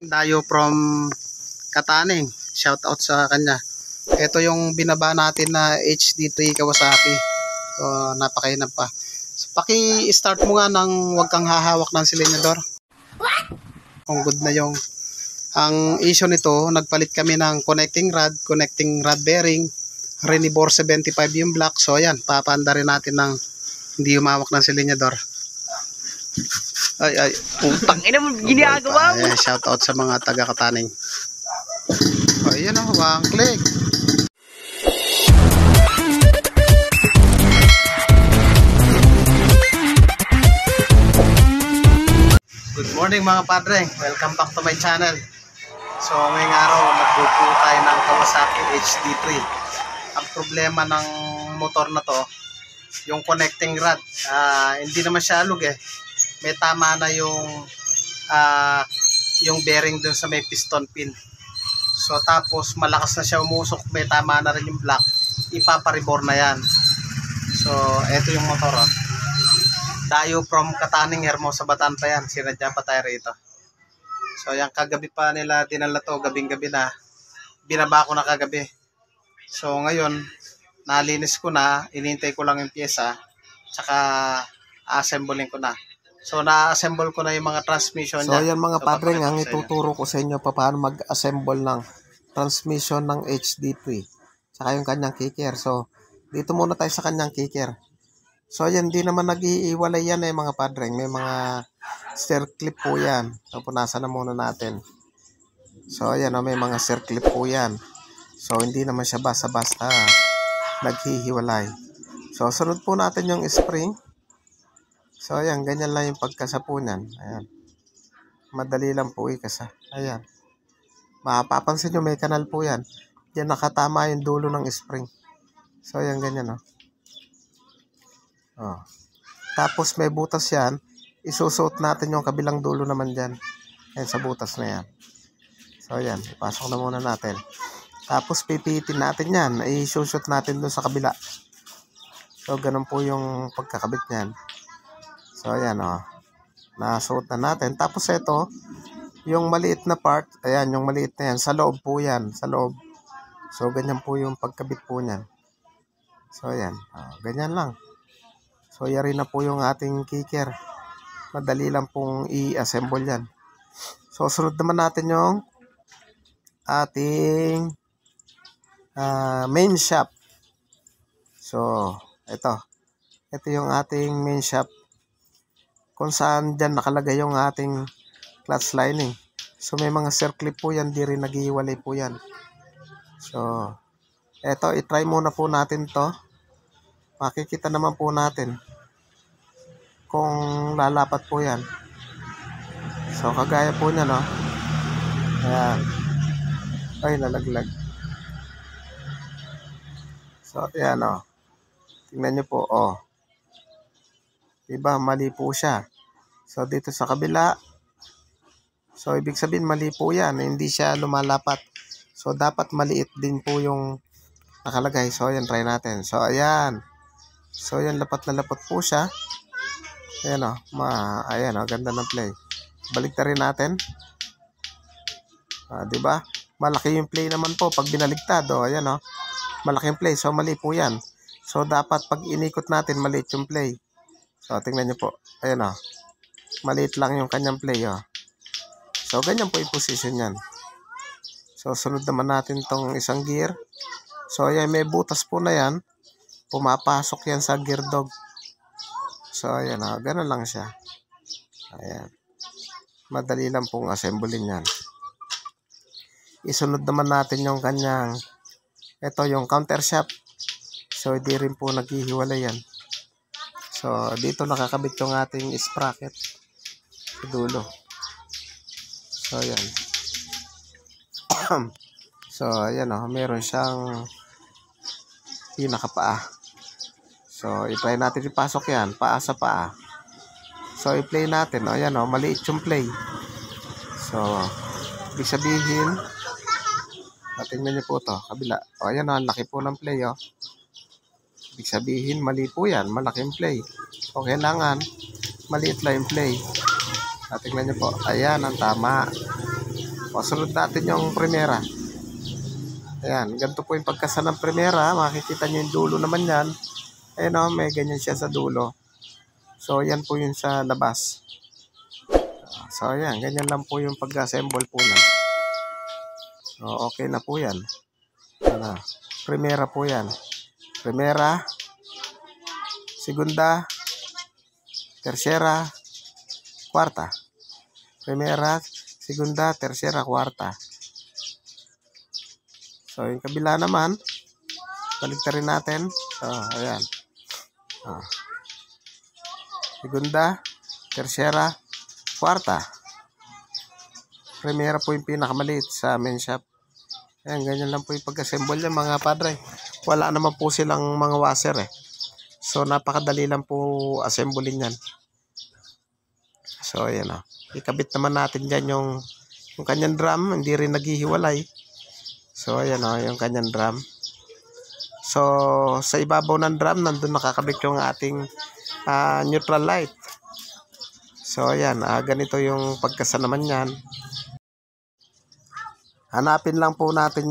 Dayo from Kataning. Shout out sa kanya. Ito yung binaba natin na HD3 Kawasaki. So, napakainam pa. So, paki-start mo nga nang wag kang hahawak ng silinyador. Kung good na yung ang issue nito, nagpalit kami ng connecting rod bearing, Renibor 75 yung block. So, ayan, papaanda rin natin ng hindi humawak ng silinyador. Ay, utang ina mo ginagawa mo. Shout out sa mga taga Kataning. Ayan o, one click. Good morning mga padre. Welcome back to my channel. So ngayong araw, nag-review tayo ng Kawasaki HD3. Ang problema ng motor na to, yung connecting rod. Hindi naman siya alog eh. May tama na yung bearing dun sa may piston pin. So tapos malakas na siya umusok, may tama na rin yung block, ipaparibor na yan. So eto yung motor oh. Dayo from Kataning, Hermosa, Bataan pa yan, sinadya pa tayo rito. So yung kagabi pa nila dinala to, gabing-gabi na, binaba ko na kagabi. So ngayon nalinis ko na, inintay ko lang yung pyesa, tsaka assembling ko na. So, na-assemble ko na yung mga transmission niya. So, yan mga padre, ang ituturo ko sa inyo paano mag-assemble ng transmission ng HD3. Saka yung kanyang kicker. So, dito muna tayo sa kanyang kicker. So, yan, di naman nag-iiwalay yan mga padre. May mga steer clip po yan. So, punasan na muna natin. So, ayan, may mga steer clip po yan. So, hindi naman siya basta-basta naghihiwalay. So, sunod po natin yung spring. So, ayan, ganyan lang yung pagkasa po niyan. Ayan. Madali lang po ikasa. Ayan. Mapapansin nyo, may kanal po yan. Yan, nakatama yung dulo ng spring. So, ayan, ganyan, oh. Tapos, may butas yan. Isusuot natin yung kabilang dulo naman dyan. Ayan, sa butas na yan. So, ayan. Ipasok na muna natin. Tapos, pipitin natin yan. Isushoot natin dun sa kabila. So, ganun po yung pagkakabit niyan. So, ayan nasuot na natin. Tapos ito, yung maliit na part, ayan, yung maliit na yan, sa loob po yan, sa loob. So, ganyan po yung pagkabit po niyan. So, ayan, ganyan lang. So, yari na po yung ating kicker. Madali lang pong i-assemble yan. So, sunod naman natin yung ating main shaft. So, ito yung ating main shaft. Kung saan dyan nakalagay yung ating clutch lining. So, may mga circlip po yan. Di rin nag-iwalay po yan. So, eto, itry muna po natin to. Makikita naman po natin kung lalapat po yan. So, kagaya po niya, ayan. Ay, nalaglag. So, ayan, tingnan nyo po, diba, mali po siya. So, dito sa kabila, so, ibig sabihin, mali po yan. Hindi siya lumalapat. So, dapat maliit din po yung nakalagay. So, ayan, try natin. So, ayan. So, ayan, lapat na lapat po siya. Ayan, ayan, ganda ng play. Balik na rin natin. Diba? Malaki yung play naman po pag binaligtad. Ayan, malaki yung play. So, mali po yan. So, dapat pag inikot natin, maliit yung play. So, tingnan nyo po. Ayan, maliit lang yung kanyang play, So, ganyan po yung position yan. So, sunod naman natin tong isang gear. So, ayan, may butas po na yan. Pumapasok yan sa gear dog. So, ayan, ganun lang siya. Ayan. Madali lang pong assemblein yan. Isunod naman natin yung kanyang, ito yung counter shaft. So, hindi rin po naghihiwalay yan. So, dito nakakabit yung ating sprocket sa dulo. So, ayan. So, ayan meron siyang pinakapaa. So, i-try natin ipasok yan, paa sa paa. So, i-play natin. Ayan, maliit yung play. So, ibig sabihin, tingnan nyo po to, kabila. Ayan, ang laki po ng play, Ibig sabihin, mali po yan. Malaking play. So, kailangan, maliit lang yung play. Tingnan nyo po. Ayan, ang tama. O, sunod natin yung primera. Ayan, ganito po yung pagkasa ng primera. Makikita nyo yung dulo naman yan. Ayan o, may ganyan siya sa dulo. So, yan po yung sa labas. So, ayan, ganyan lang po yung pag-assemble po na. So, okay na po yan. Ano, primera po yan. Primera, segunda, tercera, kwarta. Primera, segunda, tercera, kwarta. So, yung kabila naman, baligtarin natin. So, ayan. Segunda, tercera, kwarta. Primera po yung pinakamaliit sa main shop. Ayan, ganyan lang po yung pag-assemble yan mga padre. Wala naman po silang mga washer eh. So, napakadali lang po assemblein yan. So, ayan o. Ikabit naman natin dyan yung kanyang drum. Hindi rin naghihiwalay. So, ayan o, yung kanyang drum. So, sa ibabaw ng drum, nandun nakakabit yung ating neutral light. So, ayan. Ganito yung pagkasa naman yan. Hanapin lang po natin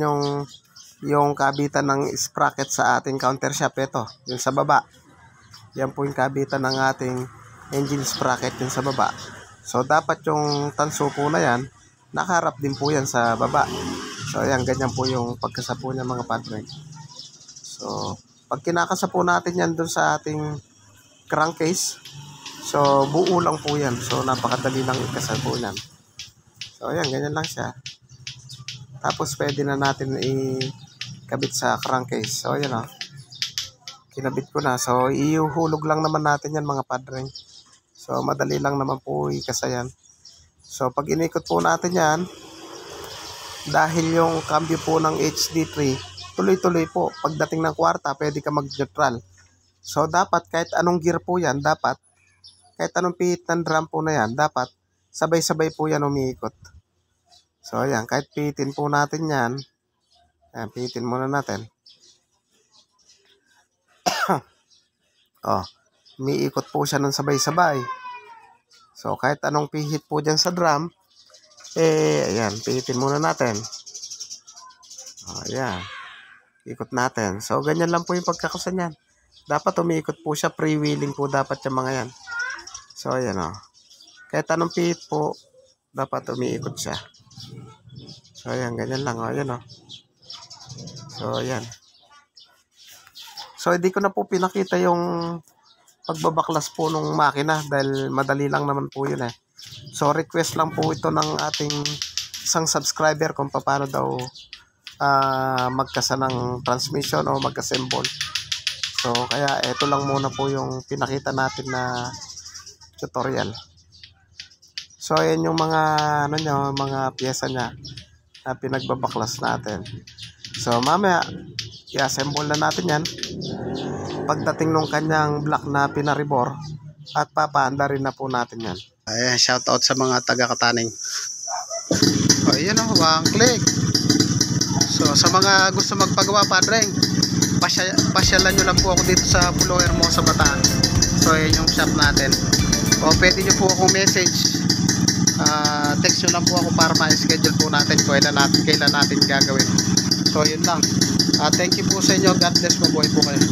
yung kabitan ng sprocket sa ating counter shaft. Ito, yung sa baba. Yan po yung kabitan ng ating engine sprocket yung sa baba. So, dapat yung tanso po na yan, nakaharap din po yan sa baba. So, ayan, ganyan po yung pagkasa po niya mga padre. So, pag kinakasa po natin yan dun sa ating crankcase, so, buo lang po yan. So, napakadali lang ikasal po yan. So, ayan, ganyan lang siya. Tapos, pwede na natin ikabit sa crankcase. So, ayan o. Kinabit ko na. So, iuhulog lang naman natin yan mga padre. So, madali lang naman po ikasa yan. So, pag inikot po natin yan, dahil yung cambio po ng HD3, tuloy-tuloy po. Pagdating ng kwarta, pwede ka mag-neutral. So, dapat kahit anong gear po yan, dapat, kahit anong pihit ng drum po na yan, dapat sabay-sabay po yan umiikot. So, ayan, kahit pihitin po natin yan, ayan, pihitin muna natin. Umiikot po siya ng sabay-sabay. So, kahit anong pihit po dyan sa drum, ayan, pihitin muna natin. Ayan, ikot natin. So, ganyan lang po yung pagkakasa niyan. Dapat umiikot po siya, freewheeling po dapat yung mga yan. So, ayan o. Kahit anong pihit po, dapat umiikot siya. So, ayan, ganyan lang o. Ayan o. So, ayan. So, hindi ko na po pinakita yung pagbabaklas po ng makina dahil madali lang naman po yun eh. So, request lang po ito ng ating isang subscriber kung paano daw magkasa ng transmission o mag-assemble. So, kaya ito lang muna po yung pinakita natin na tutorial. So, ayan yung mga, mga pyesa niya na pinagbabaklas natin. So, mamaya, i-assemble na natin yan. Pagdating nung kanyang block na pinaribor, at papaanda rin na po natin yan. Ayan, shout out sa mga taga-Kataning. O, yun o, one click. So, sa mga gusto magpagawa, padre, pasyalan nyo lang po ako dito sa Pulo Hermosa, Bataan. So, ayan yung shop natin. O, pwede nyo po akong message. Text nyo lang po ako para ma-schedule po natin kailan natin gagawin. So, yun lang. Thank you po sa inyo. God bless. Mabuhay po kayo.